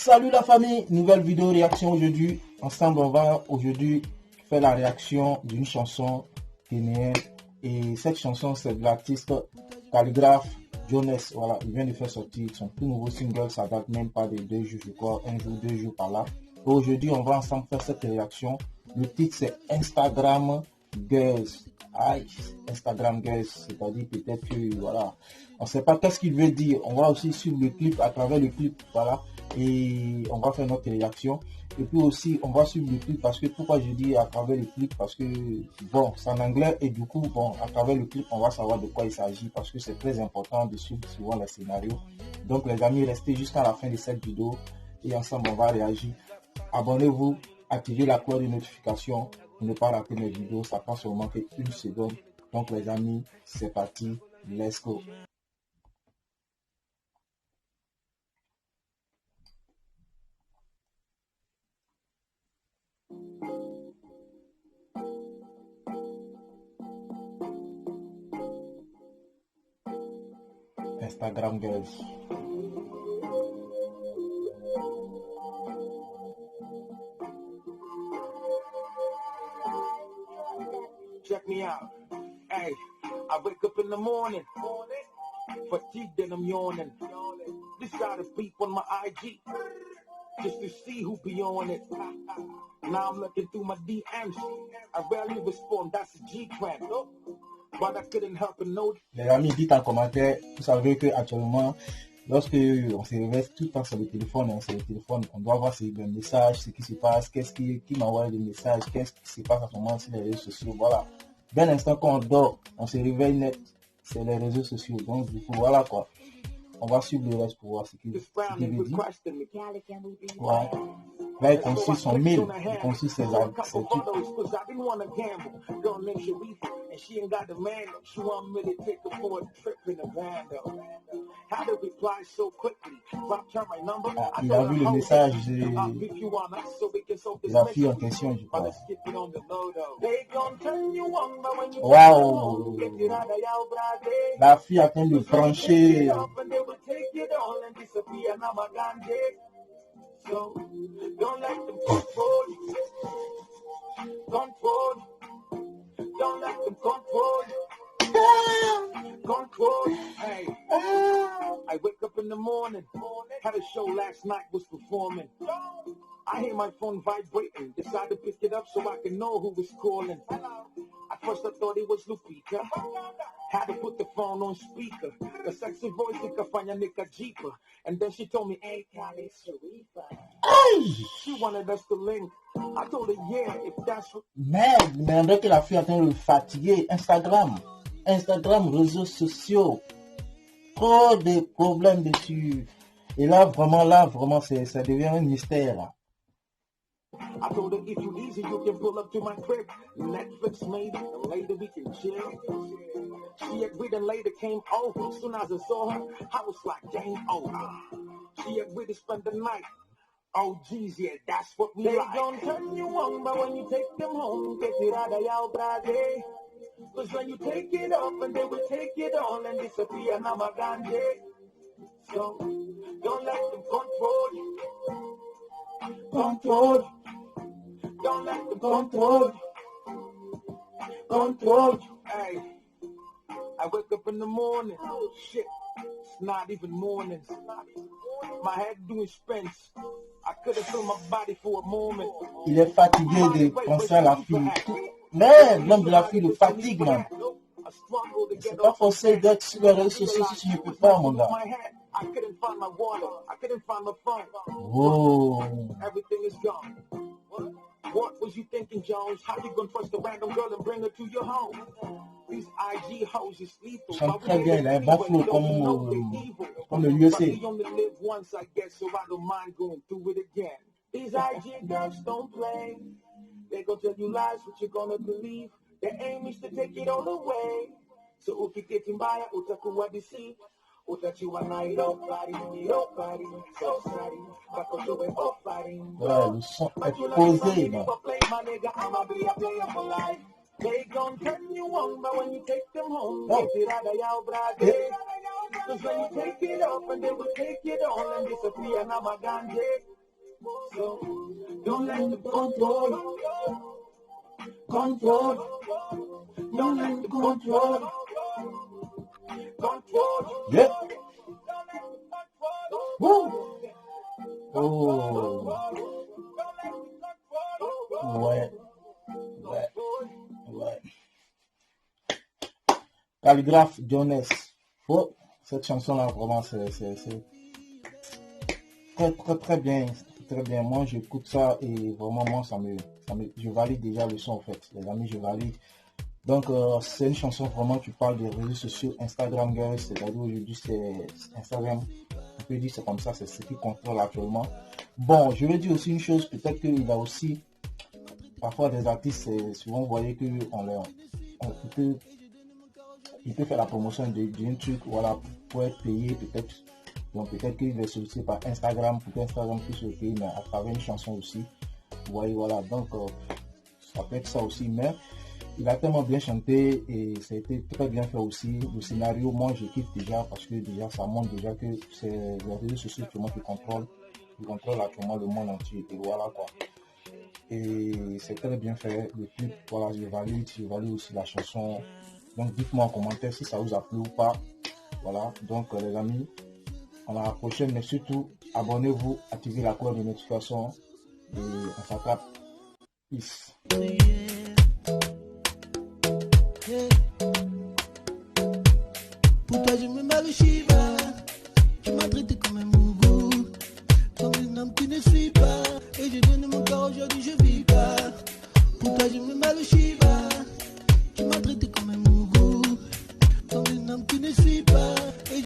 Salut la famille, nouvelle vidéo réaction aujourd'hui. Ensemble, on va aujourd'hui faire la réaction d'une chanson guinéenne. Et cette chanson, c'est de l'artiste Calligraphe Jones. Voilà, il vient de faire sortir son tout nouveau single. Ça date même pas de 2 jours, je crois, 1 jour, 2 jours par là. Et aujourd'hui, on va ensemble faire cette réaction. Le titre, c'est Instagram Girls. Aïe, Instagram Girls, c'est-à-dire peut-être que, voilà, on ne sait pas qu'est-ce qu'il veut dire. On va aussi suivre le clip, à travers le clip, voilà, et on va faire notre réaction. Et puis aussi, on va suivre le clip parce que, pourquoi je dis à travers le clip, parce que, bon, c'est en anglais et du coup, bon, à travers le clip, on va savoir de quoi il s'agit parce que c'est très important de suivre souvent les scénarios. Donc, les amis, restez jusqu'à la fin de cette vidéo et ensemble, on va réagir. Abonnez-vous, activez la cloche de notification pour ne pas rater mes vidéos. Ça prend seulement que 1 seconde. Donc les amis, c'est parti. Let's go. Instagram Girls. Check me out. Hey, I wake up in the morning, fatigued and I'm yawning. Decided to peep on my IG, just to see who be on it. Now I'm looking through my DMs. I rarely respond, that's a G-cramp. But I couldn't help but notice. Les amis, dites en commentaire, vous savez que actuellement, lorsque on se réveille tout le temps sur le téléphone, on doit voir les messages, ce qui se passe, qui m'envoie des messages, qu'est-ce qui se passe en ce moment sur les réseaux sociaux, voilà. Dès l'instant qu'on dort, on se réveille net, c'est les réseaux sociaux, donc du coup, voilà quoi. On va suivre le reste pour voir ce qu'il veut dire. Ouais. Là, il conçut son mail, il conçut ses trucs. Ah, il a vu le message de la fille en question, je crois. Waouh! La fille a train de brancher. So, don't let them control you. Don't let them control you. Control. Hey, I wake up in the morning. Had a show last night, was performing. I hear my phone vibrating. Decide to pick it up so I can know who was calling. At first I thought it was Lupita. Had to put the phone on speaker. The sexy voice ikafanya nikajipa. And then she told me, hey, Kali Sharifa. She wanted us to link. I told her, yeah, if that's what... Merde, mais on dirait que la fille est en train de le fatiguer. Instagram, réseaux sociaux. Trop de problèmes dessus. Et là, vraiment, ça devient un mystère. Là. I told her, if you easy, you can pull up to my crib. Netflix made it, and later we can chill. She agreed and later came over. Soon as I saw her, I was like, game over. She agreed to spend the night. Oh, geez, yeah, that's what we like. They gon' turn you on, but when you take them home, get it out of your brade. Cause when you take it off, and they will take it all and disappear, now my ganje. So, don't let them control you. Control you. Don't let them control you. Control you. Hey, I wake up in the morning. Oh, shit. It's not even morning. My head doing spins. I couldn't feel my body for a moment. Il est fatigué de penser à la fille. Mais l'homme de la fille le fatigue, man. C'est pas forcé d'être sur les réseaux sociaux si tu ne peux pas, mon gars. I couldn't find my water. I couldn't find my phone. Oh. Everything is gone. What was you thinking, Jones? How you gonna trust a random girl and bring her to your home? These IG hoes is lethal. Chante très bien, il a un bon flow comme le lieu c'est. We only live once, I guess, so I don't mind going through it again. These IG girls don't play. They gonna tell you lies, what you're gonna believe. Their aim is to take it all away. So if you get in by it, utakuwa deceived. Utachiwa na nobody, so sorry. Bakotowe offering. Ouais, le son est posé, man. They gon' turn you on, but when you take them home, Oh. get it out of your brade. Cause when you take it off, and they will take it all and disappear, now my ganje. So don't let them control. Control. Don't let them control. Control. Yeah. Woo. Oh. Ouais. Ouais. Ouais. Calligraphe Jones. Oh, cette chanson-là, vraiment, c'est très bien. Très bien. Moi, j'écoute ça et vraiment, moi, je valide déjà le son, en fait. Les amis, je valide. Donc, c'est une chanson vraiment qui parle des réseaux sociaux, Instagram Girls, c'est-à-dire aujourd'hui, c'est Instagram. On peut dire c'est comme ça, c'est ce qui contrôle actuellement. Bon, je vais dire aussi une chose, peut-être qu'il a aussi, parfois des artistes, souvent vous voyez qu'il peut faire la promotion d'un truc, voilà, pour être payé peut-être. Donc peut-être qu'il est sollicité par Instagram, pour qu'Instagram puisse le payer, mais à travers une chanson aussi. Vous voyez, voilà, donc ça peut être ça aussi, mais il a tellement bien chanté et ça a été très bien fait aussi. Le scénario, moi je kiffe déjà parce que déjà ça montre déjà que c'est les réseaux sociaux qui contrôlent actuellement le monde entier. Et voilà quoi. Et c'est très bien fait. Le clip, voilà, je valide aussi la chanson. Donc dites-moi en commentaire si ça vous a plu ou pas. Voilà, donc les amis, à la prochaine, mais surtout abonnez-vous, activez la cloche de notification et on s'attrape. Peace. Pour toi je me bats le Shiva, tu m'as traité comme un